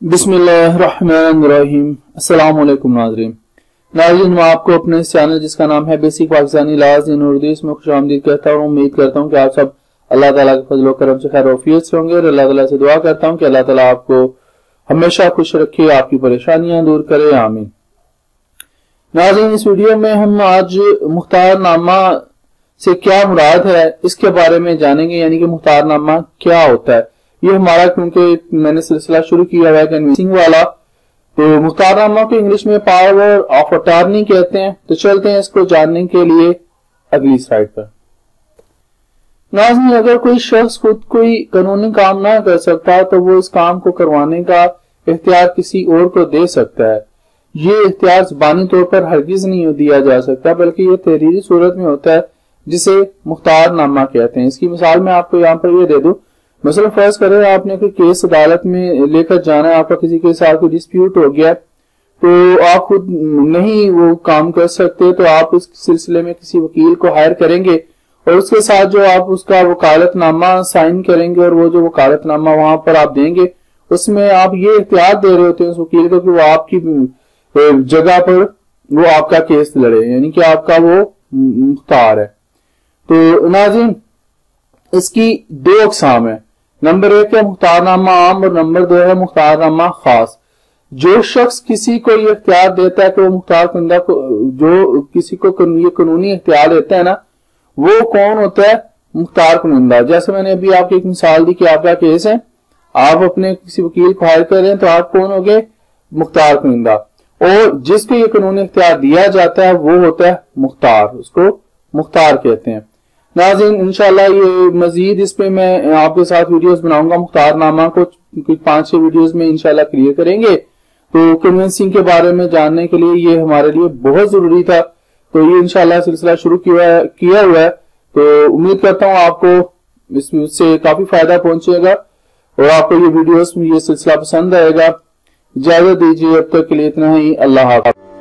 بسم اللہ الرحمن الرحیم۔ السلام علیکم ناظرین، میں آپ کو اپنے اس چینل جس کا نام ہے بیسک پاکستانی لاز ان اردو اس میں خوش آمدید کہتا ہوں۔ امید کرتا ہوں کہ آپ سب اللہ تعالیٰ کے فضل و کرم سے خیر وعافیت سے ہوں گے، اور اللہ تعالیٰ سے دعا کرتا ہوں کہ اللہ تعالیٰ آپ کو ہمیشہ خوش رکھے، آپ کی پریشانیاں دور کرے، آمین۔ ناظرین، اس ویڈیو میں ہم آج مختار نامہ سے کیا مراد ہے اس کے بارے میں جانیں گے، یعنی کہ مختار نامہ کیا ہوتا ہے۔ یہ ہمارا کیونکہ میں نے سلسلہ شروع کیا ہوا ہے کنوینسنگ والا، تو مختار نامہ کو انگلش میں پاور آف اٹارنی کہتے ہیں۔ تو چلتے ہیں اس کو جاننے کے لیے اگلی سلائیڈ پر۔ ناظرین، اگر کوئی شخص خود کوئی قانونی کام نہ کر سکتا تو وہ اس کام کو کروانے کا اختیار کسی اور کو دے سکتا ہے۔ یہ اختیار زبانی طور پر ہرگز نہیں دیا جا سکتا، بلکہ یہ تحریری صورت میں ہوتا ہے جسے مختار نامہ کہتے ہیں۔ اس کی مثال میں آپ کو یہاں پر یہ دے دوں۔ مثلا فرض کریں آپ نے کوئی کیس عدالت میں لے کر جانا ہے، آپ کا کسی کے ساتھ کوئی ڈسپیوٹ ہو گیا تو آپ خود نہیں وہ کام کر سکتے، تو آپ اس سلسلے میں کسی وکیل کو ہائر کریں گے، اور اس کے ساتھ جو آپ اس کا وکالت نامہ سائن کریں گے، اور وہ جو وکالت نامہ وہاں پر آپ دیں گے اس میں آپ یہ اختیار دے رہے ہوتے ہیں اس وکیل کو کہ وہ آپ کی جگہ پر وہ آپ کا کیس لڑے، یعنی کہ آپ کا وہ مختار ہے۔ تو ناظرین، اس کی دو اقسام ہیں۔ نمبر 1 ہے مختار نامہ عام، اور نمبر 2 ہے مختار نامہ خاص۔ جو شخص کسی کو یہ اختیار دیتا ہے کہ وہ مختار کنندہ کو، جو کسی کو یہ قانونی اختیار دیتا ہے نا، وہ کون ہوتا ہے؟ مختار کنندہ۔ جیسے میں نے ابھی آپ کی ایک مثال دی کہ آپ کا کیس ہے، آپ اپنے کسی وکیل کو ہائر کر رہے ہیں تو آپ کون ہوگے؟ مختار کنندہ۔ اور جس کو یہ قانونی اختیار دیا جاتا ہے وہ ہوتا ہے مختار، اس کو مختار کہتے ہیں۔ ناظرین، انشاءاللہ یہ مزید اس پہ میں آپ کے ساتھ ویڈیوز بناؤں گا، مختار نامہ کو 5-6 ویڈیوز میں انشاءاللہ کلیئر کریں گے۔ تو کنونسنگ کے بارے میں جاننے کے لیے یہ ہمارے لیے بہت ضروری تھا، تو یہ انشاءاللہ سلسلہ شروع کیا ہوا ہے۔ تو امید کرتا ہوں آپ کو اس سے کافی فائدہ پہنچے گا، اور آپ کو یہ ویڈیوز یہ سلسلہ پسند آئے گا۔ اجازت دیجیے، اب تک کے لیے اتنا ہی، اللہ حافظ۔